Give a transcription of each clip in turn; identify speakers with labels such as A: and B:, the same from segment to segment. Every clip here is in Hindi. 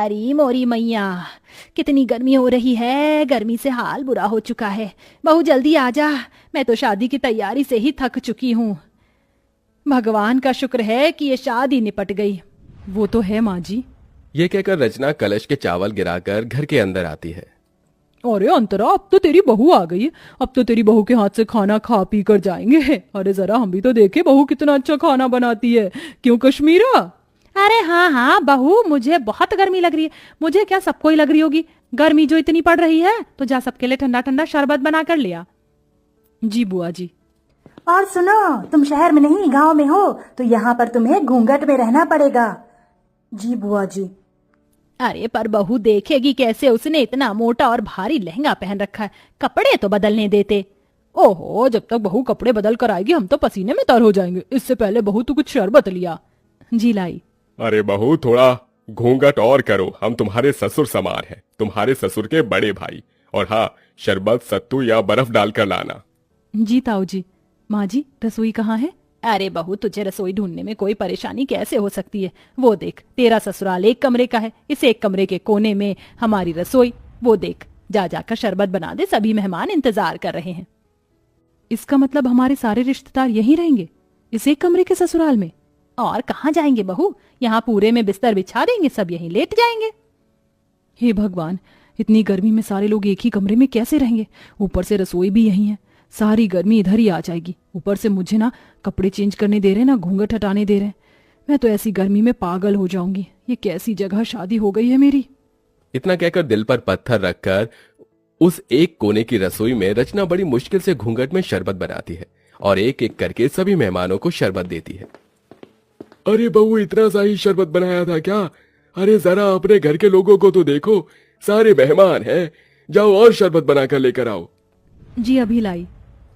A: अरे मोरी मैया, कितनी गर्मी हो रही है। गर्मी से हाल बुरा हो चुका है। बहू जल्दी आ जा, मैं तो शादी की तैयारी से ही थक चुकी हूँ। भगवान का शुक्र है कि ये शादी निपट गई।
B: वो तो है माँ जी।
C: ये कहकर रचना कलश के चावल गिराकर घर के अंदर आती है।
B: अरे अंतरा, अब तो तेरी बहू आ गई है। अब तो तेरी बहू के हाथ से खाना खा पी कर जाएंगे। अरे जरा हम भी तो देखे बहू कितना अच्छा खाना बनाती है। क्यों कश्मीरा?
A: अरे हाँ हाँ बहू, मुझे बहुत गर्मी लग रही है। मुझे क्या, सबको ही लग रही होगी। गर्मी जो इतनी पड़ रही है तो जा सबके लिए ठंडा ठंडा शरबत बना कर लिया।
B: जी बुआ जी।
D: और सुनो, तुम शहर में नहीं गांव में हो तो यहाँ पर तुम्हें घूंघट में रहना पड़ेगा। जी बुआ जी।
A: अरे पर बहू देखेगी कैसे? उसने इतना मोटा और भारी लहंगा पहन रखा है, कपड़े तो बदलने देते।
B: ओहो, जब तक बहू कपड़े बदल कर आएगी हम तो पसीने में तर हो जाएंगे। इससे पहले बहू तू कुछ शरबत लिया।
A: जी लाई।
C: अरे बहू, थोड़ा घूंघट और करो, हम तुम्हारे ससुर समान हैं, तुम्हारे ससुर के बड़े भाई। और हाँ, शरबत सत्तू या बर्फ डालकर लाना।
B: जी ताऊ जी। माँ जी, रसोई कहाँ है?
A: अरे बहू, तुझे रसोई ढूंढने में कोई परेशानी कैसे हो सकती है? वो देख, तेरा ससुराल एक कमरे का है, इस एक कमरे के कोने में हमारी रसोई। वो देख, जा जाकर शरबत बना दे, सभी मेहमान इंतजार कर रहे हैं।
B: इसका मतलब हमारे सारे रिश्तेदार यहीं रहेंगे, इस एक कमरे के ससुराल में?
A: और कहाँ जाएंगे बहू? यहाँ पूरे में बिस्तर बिछा देंगे, सब यहीं लेट जाएंगे।
B: हे भगवान, इतनी गर्मी में सारे लोग एक ही कमरे में कैसे रहेंगे? ऊपर से रसोई भी यहीं है, सारी गर्मी इधर ही आ जाएगी। ऊपर से मुझे ना कपड़े चेंज करने दे रहे, ना घूंघट हटाने दे रहे। मैं तो ऐसी गर्मी में पागल हो जाऊंगी। ये कैसी जगह शादी हो गई है मेरी।
C: इतना कहकर दिल पर पत्थर रखकर उस एक कोने की रसोई में रचना बड़ी मुश्किल से घूंघट में शरबत बनाती है और एक एक करके सभी मेहमानों को शरबत देती है। अरे बहू, इतना सा ही शरबत बनाया था क्या? अरे जरा अपने घर के लोगों को तो देखो, सारे मेहमान हैं। जाओ और शरबत बनाकर लेकर आओ।
B: जी अभी लाई।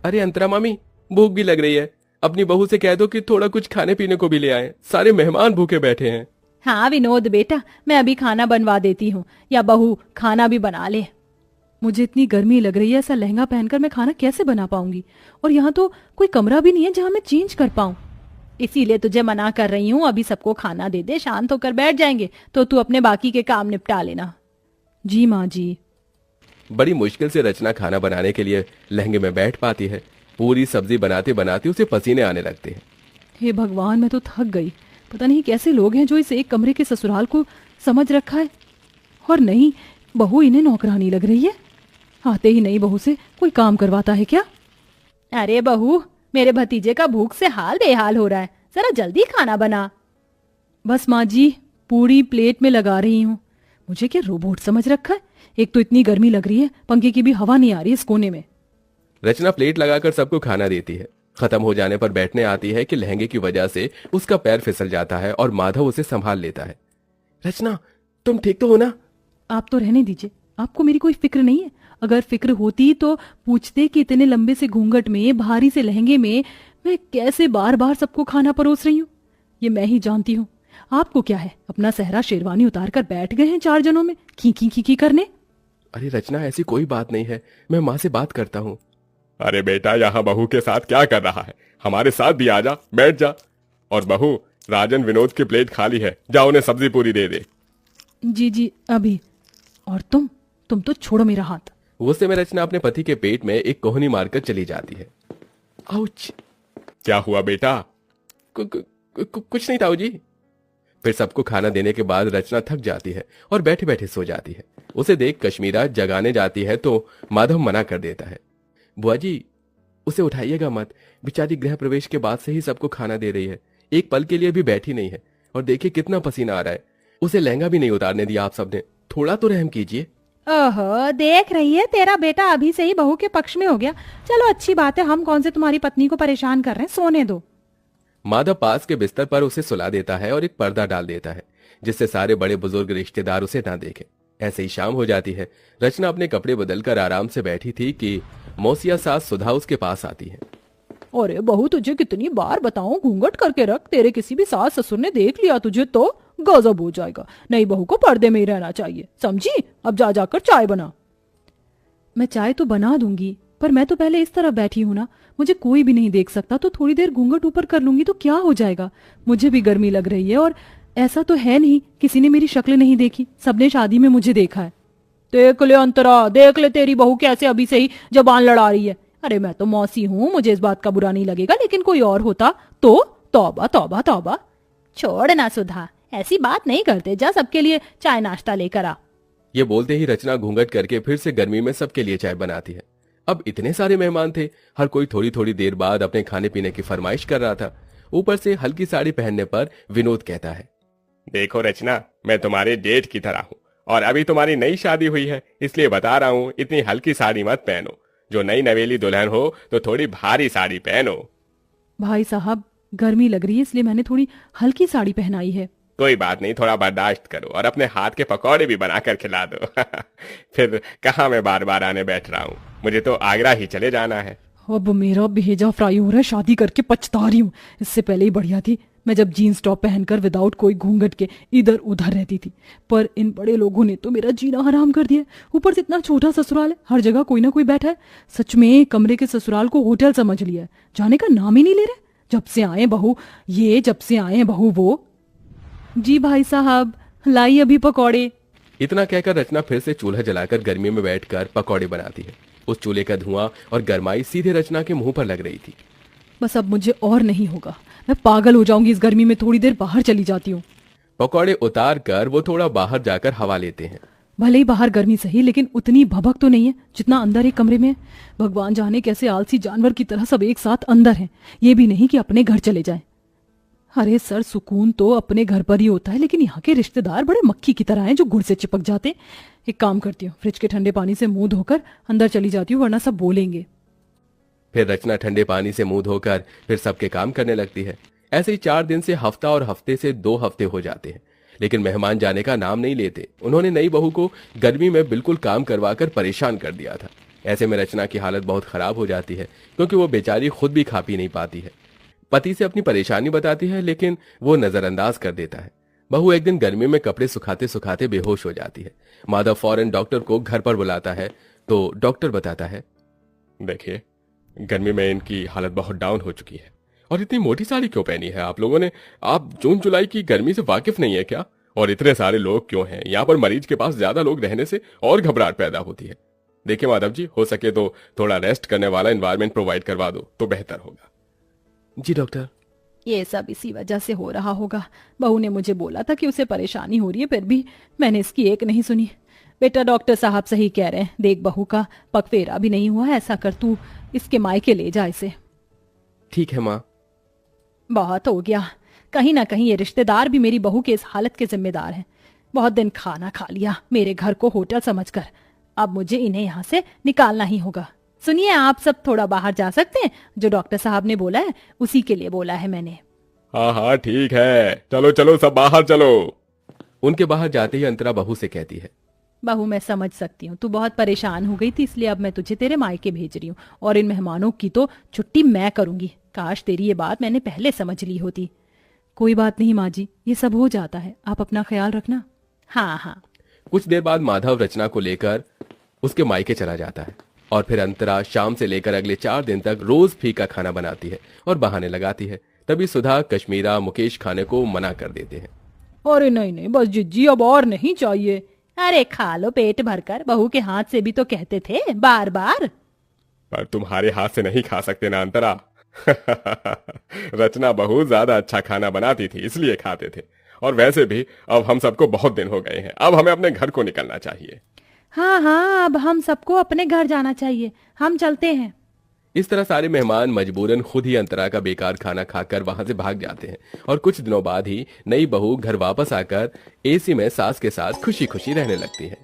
C: अरे अंतरा मामी, भूख भी लग रही है, अपनी बहू से कह दो कि थोड़ा कुछ खाने पीने को भी ले आए, सारे मेहमान भूखे बैठे हैं।
A: हाँ विनोद बेटा, मैं अभी खाना बनवा देती हूँ, या बहू खाना भी बना ले।
B: मुझे इतनी गर्मी लग रही है, ऐसा लहंगा पहनकर मैं खाना कैसे बना पाऊंगी? और यहाँ तो कोई कमरा भी नहीं है जहाँ मैं चेंज कर पाऊं।
A: इसीलिए तुझे मना कर रही हूँ, अभी सबको खाना दे दे, शांत होकर बैठ जाएंगे तो तू अपने बाकी के काम निपटा लेना।
B: जी माँ जी।
C: बड़ी मुश्किल से रचना खाना बनाने के लिए लहंगे में बैठ पाती है। पूरी सब्जी बनाते बनाते उसे पसीने आने लगते हैं।
B: हे भगवान, मैं तो थक गई। पता नहीं कैसे लोग हैं जो इस एक कमरे के ससुराल को समझ रखा है। और नहीं, बहू इन्हें नौकरानी लग रही है। आते ही नहीं बहू से कोई काम करवाता है क्या?
A: अरे बहू, मेरे भतीजे का भूख से हाल बेहाल हो रहा है, जरा जल्दी खाना बना।
B: बस माँ जी, पूरी प्लेट में लगा रही हूँ। मुझे क्या रोबोट समझ रखा है? एक तो इतनी गर्मी लग रही है, पंखे की भी हवा नहीं आ रही इस कोने में।
C: रचना प्लेट लगाकर सबको खाना देती है। खत्म हो जाने पर बैठने आती है कि लहंगे की वजह से उसका पैर फिसल जाता है और माधव उसे संभाल लेता है। रचना, तुम ठीक तो हो ना?
B: आप तो रहने दीजिए, आपको मेरी कोई फिक्र नहीं है। अगर फिक्र होती तो पूछते कि इतने लंबे से घूंघट में, भारी से लहंगे में मैं कैसे बार बार सबको खाना परोस रही हूँ। ये मैं ही जानती हूँ। आपको क्या है, अपना सहरा शेरवानी उतार कर बैठ गए हैं 4 जनों में खी खी खी खी करने।
C: अरे रचना, ऐसी कोई बात नहीं है, मैं माँ से बात करता हूँ। अरे बेटा, यहाँ बहू के साथ क्या कर रहा है? हमारे साथ भी आ जा, बैठ जा। और बहू, राजन विनोद की प्लेट खाली है, जाओ उन्हें सब्जी पूरी दे दे।
B: जी जी अभी। और तुम तो छोड़ो मेरा हाथ।
C: गुस्से में रचना अपने पति के पेट में एक कोहनी मारकर चली जाती है। आउच! क्या हुआ बेटा? कुछ नहीं ताऊ जी। फिर सबको खाना देने के बाद रचना थक जाती है और बैठे बैठे सो जाती है। उसे देख कश्मीरा जगाने जाती है तो माधव मना कर देता है। बुआ जी, उसे उठाइएगा मत, बेचारी गृह प्रवेश के बाद से ही सबको खाना दे रही है, एक पल के लिए भी बैठी नहीं है। और देखिए कितना पसीना आ रहा है, उसे लहंगा भी नहीं उतारने दिया आप सबने, थोड़ा तो रहम कीजिए।
A: ओहो, देख रही है, तेरा बेटा अभी से ही बहू के पक्ष में हो गया। चलो अच्छी बात है, हम कौन से तुम्हारी पत्नी को परेशान कर रहे हैं, सोने दो।
C: माधव पास के बिस्तर पर उसे सुला देता है और एक पर्दा डाल देता है जिससे सारे बड़े बुजुर्ग रिश्तेदार उसे ना देखें। ऐसे ही शाम हो जाती है। रचना अपने कपड़े बदलकर आराम से बैठी थी कि मौसिया सास सुधा उसके पास आती है।
B: अरे बहू, तुझे कितनी बार बताऊं घूंघट करके रख, तेरे किसी भी सास ससुर ने देख लिया तुझे तो गजब हो जाएगा। नई बहू को पर्दे में ही रहना चाहिए, समझी? अब जा जाकर चाय बना। मैं चाय तो बना दूंगी, पर मैं तो पहले इस तरफ बैठी हूं ना, मुझे कोई भी नहीं देख सकता, तो थोड़ी देर घूंघट ऊपर कर लूंगी तो क्या हो जाएगा? मुझे भी गर्मी लग रही है और ऐसा तो है नहीं, किसी ने मेरी शक्ल नहीं देखी, सबने शादी में मुझे देखा है।
A: देख ले अंतरा, देख ले तेरी बहू कैसे अभी से ही जबान लड़ा रही है। अरे मैं तो मौसी हूँ, मुझे इस बात का बुरा नहीं लगेगा, लेकिन कोई और होता तो तौबा तौबा तौबा। छोड़ ना सुधा, ऐसी बात नहीं करते, जा सबके लिए चाय नाश्ता लेकर आ।
C: ये बोलते ही रचना घूंघट करके फिर से गर्मी में सबके लिए चाय बनाती है। अब इतने सारे मेहमान थे, हर कोई थोड़ी थोड़ी देर बाद अपने खाने पीने की फरमाइश कर रहा था। ऊपर से हल्की साड़ी पहनने पर विनोद कहता है, देखो रचना, मैं तुम्हारे जेठ की तरह हूँ और अभी तुम्हारी नई शादी हुई है, इसलिए बता रहा हूँ इतनी हल्की साड़ी मत पहनो। जो नई नवेली दुल्हन हो तो थोड़ी भारी साड़ी पहनो।
B: भाई साहब, गर्मी लग रही है इसलिए मैंने थोड़ी हल्की साड़ी पहनाई है।
C: कोई बात नहीं, थोड़ा बर्दाश्त करो और अपने हाथ के पकौड़े भी बनाकर खिला दो। फिर कहाँ मैं बार बार आने बैठ रहा हूँ, मुझे तो आगरा ही चले जाना है।
B: अब मेरा भेजा फ्राई हो रहा है, शादी करके पछता रही हूँ। इससे पहले ही बढ़िया थी मैं जब जीन्स टॉप पहनकर विदाउट कोई घूंघट के इधर उधर रहती थी, पर इन बड़े लोगों ने तो मेरा जीना हराम कर दिया। ऊपर से इतना छोटा ससुराल है, हर जगह कोई ना कोई बैठा है। सच में कमरे के ससुराल को होटल समझ लिया है, जाने का नाम ही नहीं ले रहे। जब से आए बहू ये, जब से आए बहू वो। जी भाई साहब, लाई अभी पकौड़े।
C: इतना कहकर रचना फिर से चूल्हा जलाकर गर्मी में बैठकर पकौड़े बनाती है। उस चूल्हे का धुआं और गर्माई सीधे रचना के मुंह पर लग रही थी।
B: बस अब मुझे और नहीं होगा, मैं पागल हो जाऊंगी इस गर्मी में। थोड़ी देर बाहर चली जाती हूँ।
C: पकौड़े उतार कर वो थोड़ा बाहर जाकर हवा लेते हैं।
B: भले ही बाहर गर्मी सही, लेकिन उतनी भभक तो नहीं है जितना अंदर एक कमरे में है। भगवान जाने कैसे आलसी जानवर की तरह सब एक साथ अंदर हैं। ये भी नहीं कि अपने घर चले जाएं। अरे सर, सुकून तो अपने घर पर ही होता है, लेकिन यहाँ के रिश्तेदार बड़े मक्खी की तरह हैं जो गुड़ से चिपक जाते। एक काम करती हूँ, फ्रिज के ठंडे पानी से मुंह धोकर अंदर चली जाती हूँ, वरना सब बोलेंगे।
C: फिर रचना ठंडे पानी से मुंह धोकर फिर सबके काम करने लगती है। ऐसे ही 4 दिन से हफ्ता और हफ्ते से 2 हफ्ते हो जाते हैं, लेकिन मेहमान जाने का नाम नहीं लेते। उन्होंने नई बहू को गर्मी में बिल्कुल काम करवाकर परेशान कर दिया था। ऐसे में रचना की हालत बहुत खराब हो जाती है, क्योंकि वो बेचारी खुद भी खा पी नहीं पाती है। पति से अपनी परेशानी बताती है, लेकिन वो नजरअंदाज कर देता है। बहू एक दिन गर्मी में कपड़े सुखाते सुखाते बेहोश हो जाती है। माधव फौरन डॉक्टर को घर पर बुलाता है, तो डॉक्टर बताता है, देखिए गर्मी में इनकी हालत बहुत डाउन हो चुकी है। और इतनी मोटी साड़ी क्यों पहनी है आप लोगों ने? आप जून जुलाई की गर्मी से वाकिफ नहीं है क्या? और इतने सारे लोग क्यों हैं? यहाँ पर मरीज के पास ज्यादा लोग रहने से और घबराहट पैदा होती है। देखिए माधव जी, हो सके तो थोड़ा रेस्ट करने वाला एनवायरनमेंट प्रोवाइड करवा दो तो बेहतर होगा। जी डॉक्टर।
A: ये सब इसी वजह से हो रहा होगा। बहू ने मुझे बोला था कि उसे परेशानी हो रही है, फिर भी मैंने इसकी एक नहीं सुनी। बेटा डॉक्टर साहब सही कह रहे हैं, देख बहू का पगफेरा भी नहीं हुआ, ऐसा कर तू इसके मायके ले जा इसे।
C: ठीक है माँ।
A: बहुत हो गया, कहीं ना कहीं ये रिश्तेदार भी मेरी बहू के इस हालत के जिम्मेदार हैं। बहुत दिन खाना खा लिया मेरे घर को होटल समझकर, अब मुझे इन्हें यहाँ से निकालना ही होगा। सुनिए, आप सब थोड़ा बाहर जा सकते हैं? जो डॉक्टर साहब ने बोला है उसी के लिए बोला है मैंने।
C: हाँ हाँ ठीक है, चलो चलो सब बाहर चलो। उनके बाहर जाते ही अंतरा बहू से कहती है,
A: बहू मैं समझ सकती हूँ, तू बहुत परेशान हो गई थी, इसलिए अब मैं तुझे तेरे मायके भेज रही हूँ और इन मेहमानों की तो छुट्टी मैं करूंगी। काश तेरी ये बात मैंने पहले समझ ली होती।
B: कोई बात नहीं माँ जी, ये सब हो जाता है, आप अपना ख्याल रखना।
A: हाँ हाँ।
C: कुछ देर बाद माधव रचना को लेकर उसके मायके चला जाता है और फिर अंतरा शाम से लेकर अगले 4 दिन तक रोज फीका खाना बनाती है और बहाने लगाती है। तभी सुधा, कश्मीरा, मुकेश खाने को मना कर देते हैं।
A: अरे नहीं नहीं बस जिज्जी, अब और नहीं चाहिए। अरे खा लो पेट भरकर, बहू के हाथ से भी तो कहते थे बार बार।
C: पर तुम्हारे हाथ से नहीं खा सकते ना अंतरा। रचना बहुत ज्यादा अच्छा खाना बनाती थी इसलिए खाते थे, और वैसे भी अब हम सबको बहुत दिन हो गए हैं, अब हमें अपने घर को निकलना चाहिए।
A: हाँ हाँ, अब हम सबको अपने घर जाना चाहिए, हम चलते हैं।
C: इस तरह सारे मेहमान मजबूरन खुद ही अंतरा का बेकार खाना खाकर वहां से भाग जाते हैं और कुछ दिनों बाद ही नई बहू घर वापस आकर एसी में सास के साथ खुशी खुशी रहने लगती है।